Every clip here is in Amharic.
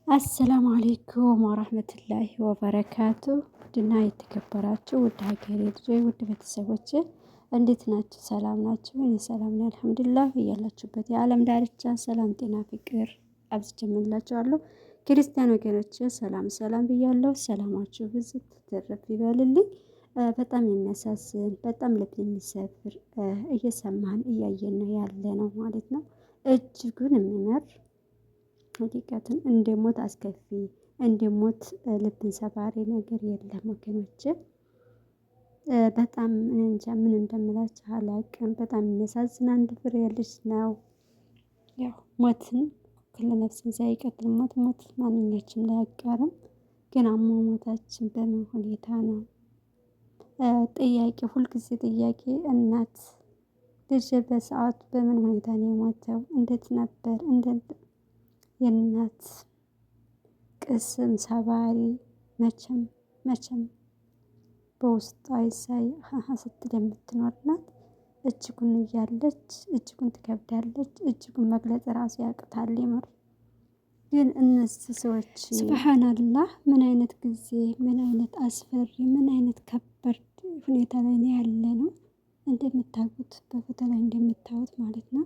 አሰላሙ አሌይኩም ወራህመቱላሂ ወበረካቱ ድና የተከበራችሁ ውድ ሀገሬ ልጆች ውድ ቤተሰቦች እንዴት ናችሁ? ሰላም ናችሁ? እኔ ሰላም ነኝ አልሐምዱሊላህ። እያላችሁበት የዓለም ዳርቻ ሰላም፣ ጤና፣ ፍቅር አብዝቼ እመኝላችኋለሁ። ክርስቲያን ወገኖች ሰላም ሰላም ብያለሁ። ሰላማችሁ ብዙ ትርፍ ይበልልኝ። በጣም የሚያሳዝን በጣም ልብ የሚሰብር እየሰማን እያየን ያለ ነው ማለት ነው። እጅጉን የሚመር ሀቂቀትን እንደ ሞት አስከፊ እንደ ሞት ልብን ሰባሪ ነገር የለም ወገኖቼ። በጣም እንጃ ምን እንደምላችሁ አላውቅም። በጣም የሚያሳዝን አንድ ፍሬ ልጅ ነው። ያው ሞትን ኩሉ ነፍስን ዛኢቀቱል ሞት ማንኛችንም ላይ አይቀርም። ግን አሟሟታችን በምን ሁኔታ ነው? ጥያቄ ሁልጊዜ ጥያቄ እናት ልጅ በሰዓቱ በምን ሁኔታ ነው የሞተው? እንዴት ነበር? የእናት ቅስም ሰባሪ መቼም መቼም በውስጧ ይሳይ ስትል የምትኖር ናት። እጅጉን እያለች እጅጉን ትከብዳለች። እጅጉን መግለጽ ራሱ ያቅታል። የምር ግን እነዚህ ሰዎች ሱብሃንአላህ ምን አይነት ጊዜ፣ ምን አይነት አስፈሪ፣ ምን አይነት ከባድ ሁኔታ ላይ ነው ያለ ነው። እንደምታውቁት በፎቶ ላይ እንደምታዩት ማለት ነው።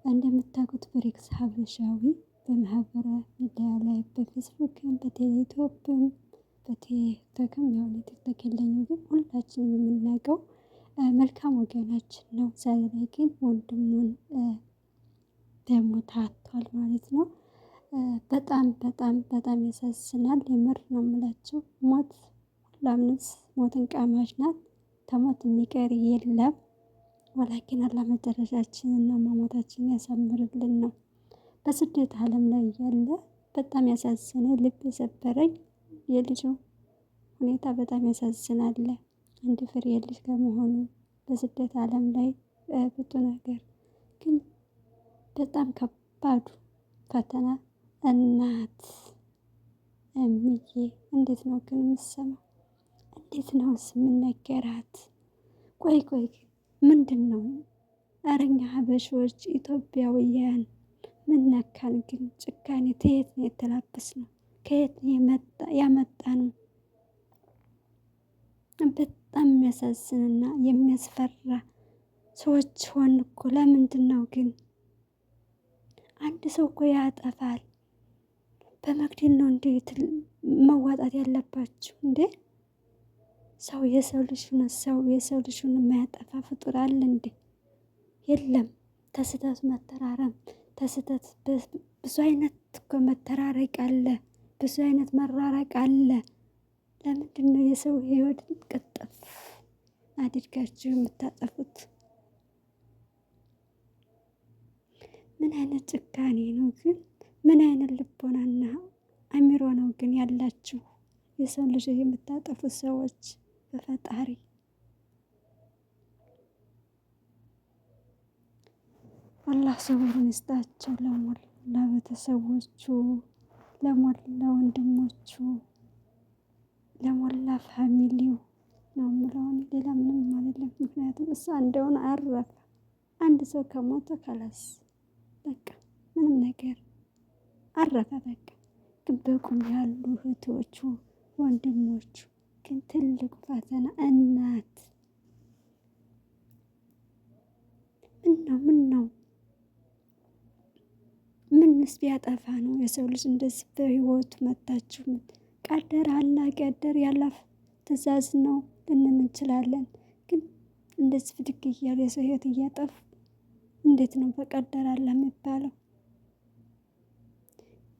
እንደምታውቁት ብሬክስ ሀበሻዊ በማህበረ ሚዲያ ላይ በፌስቡክም በቴሌቶፕም በቲክቶክም ያው ቲክቶክ የለኝም፣ ግን ሁላችንም የምናውቀው መልካም ወገናችን ነው። ዛሬ ላይ ግን ወንድሙን ደግሞ ታቷል ማለት ነው። በጣም በጣም በጣም ያሳዝናል። የምር ነው የምላችሁ። ሞት ሁላም ነፍስ ሞትን ቀማሽ ናት። ከሞት የሚቀር የለም። ወላኪን አላህ መጨረሻችንን እና አሟሟታችንን ያሳምርልን ነው። በስደት ዓለም ላይ እያለ በጣም ያሳዝነ ልብ የሰበረኝ የልጁ ሁኔታ በጣም ያሳዝናል። አንድ ፍሬ ልጅ ከመሆኑ በስደት ዓለም ላይ ብዙ ነገር ግን በጣም ከባዱ ፈተና እናት እምዬ እንዴት ነው ግን የምትሰማው? እንዴት ነው የምንነገራት? ቆይ ቆይ ምንድን ነው? ኧረ እኛ ሀበሾች ኢትዮጵያውያን ምን ነካን ግን? ጭካኔ ከየት ነው የተላበስነው? ከየት ነው ያመጣነው? በጣም የሚያሳዝንና የሚያስፈራ ሰዎች ሆን እኮ። ለምንድን ነው ግን? አንድ ሰው እኮ ያጠፋል። በመግደል ነው እንዴት መዋጣት ያለባችሁ እንዴ? ሰው የሰው ልጅ ነው። ሰው የሰው ልጅ ነው የማያጠፋ ፍጡር አለ እንዴ? የለም። ተስህተት መተራረም ተስህተት ብዙ አይነት እኮ መተራረቅ አለ። ብዙ አይነት መራራቅ አለ። ለምንድን ነው የሰው ህይወትን ቅጥፍ አድርጋችሁ የምታጠፉት? ምን አይነት ጭካኔ ነው ግን? ምን አይነት ልቦናና አእምሮ ነው ግን ያላችሁ የሰው ልጅ የምታጠፉት ሰዎች? በፈጣሪ አላህ ሰብሩን ይስጣቸው። ለሞላ ቤተሰቦቹ፣ ለሞላ ወንድሞቹ፣ ለሞላ ፋሚሊው ነው የምለው። ሌላ ምንም አይደለም። ምክንያቱም እሷ እንደሆነ አረፈ። አንድ ሰው ከሞተ ከላስ በቃ ምንም ነገር አረፈ በቃ። ግን በቁም ያሉ እህቶቹ ወንድሞቹ ግን ትልቁ ፈተና እናት። ምን ነው ምንስ ቢያጠፋ ነው የሰው ልጅ እንደዚህ በህይወቱ መታችሁ? ቀደር አላ ቀደር ያላፍ ትእዛዝ ነው ልንል እንችላለን። ግን እንደዚህ ብድግ እያሉ የሰው ህይወት እያጠፉ እንዴት ነው በቀደር አላ የሚባለው?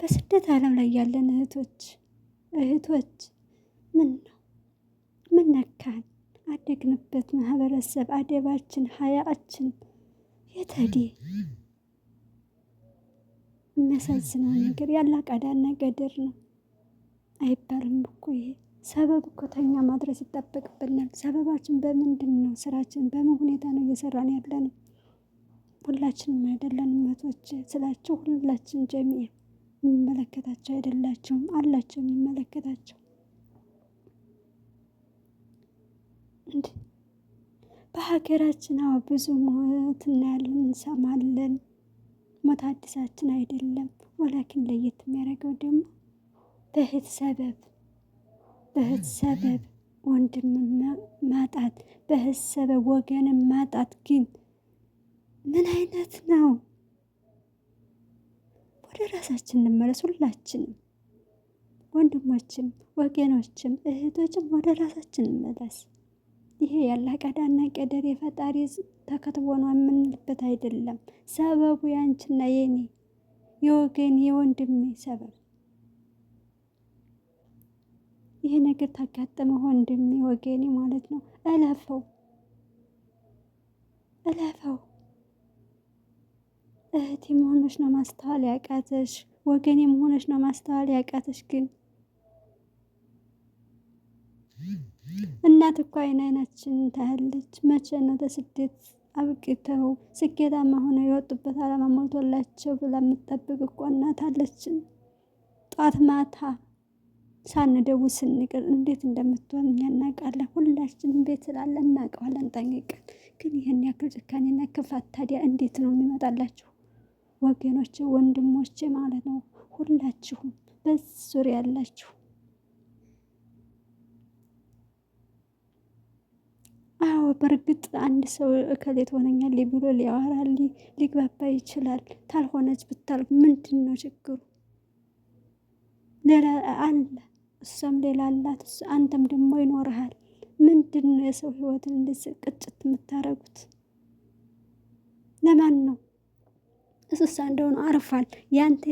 በስደት ዓለም ላይ ያለን እህቶች ምን ነው ምን ነካን? አደግንበት ማህበረሰብ አደባችን ሀያችን የት ሄደ? የሚያሳዝነው ነገር ያላ ቀዳና ገደር ነው አይባልም እኮ። ይሄ ሰበብ እኮ ተኛ ማድረስ ይጠበቅብናል። ሰበባችን በምንድን ነው? ስራችን በምን ሁኔታ ነው እየሰራን ያለነው? ሁላችንም አይደለንም እህቶች ስላችሁ ሁላችን ጀሚዕ የሚመለከታቸው አይደላችሁም። አላቸው የሚመለከታቸው እንዴ። በሀገራችን አዎ ብዙ ሞት እናያለን፣ እንሰማለን። ሞት አዲሳችን አይደለም። ወላኪን ለየት የሚያደርገው ደግሞ በእህት ሰበብ ወንድምን ማጣት፣ በእህት ሰበብ ወገንን ማጣት ግን ምን አይነት ነው? ወደ ራሳችን እንመለስ ሁላችንም፣ ወንድሞችም ወገኖችም እህቶችም ወደ ራሳችን እንመለስ። ይሄ ያላህ ቀዳና ቀደር የፈጣሪ ተከትቦ ነው የምንልበት አይደለም። ሰበቡ ያንቺና የኔ የወገን የወንድሜ ሰበብ። ይሄ ነገር ታጋጠመ ወንድሜ ወገኔ ማለት ነው፣ እለፈው። እህቴ መሆንሽ ነው ማስተዋል ያቃተሽ፣ ወገኔ መሆንሽ ነው ማስተዋል ያቃተሽ። ግን እናት እኮ አይናችንን ታያለች። መቼ ነው በስደት አብቅተው ስኬታማ ሆነው የወጡበት አላማ ሞልቶላቸው ብላ የምትጠብቅ እኮ እናት አለችን። ጧት ማታ ሳንደውል ስንቅር እንዴት እንደምትሆን እኛ እናውቃለን። ሁላችንም ቤት ስላለን እናውቀዋለን ጠንቅቀን። ግን ይህን ያክል ጭካኔና ክፋት ታዲያ እንዴት ነው የሚመጣላችሁ? ወገኖቼ ወንድሞቼ ማለት ነው፣ ሁላችሁም በዚህ ዙሪያ ያላችሁ። አዎ በእርግጥ አንድ ሰው እከሌት ሆነኛል ብሎ ሊያወራል ሊግባባ ይችላል። ታልሆነች ብታልፍ ምንድን ነው ችግሩ? ሌላ አለ፣ እሷም ሌላ አላት፣ አንተም ደግሞ ይኖርሃል። ምንድን ነው የሰው ህይወትን እንደዚህ ቅጭት የምታረጉት? ለማን ነው? እሱሳ እንደሆነ አርፏል ያንተ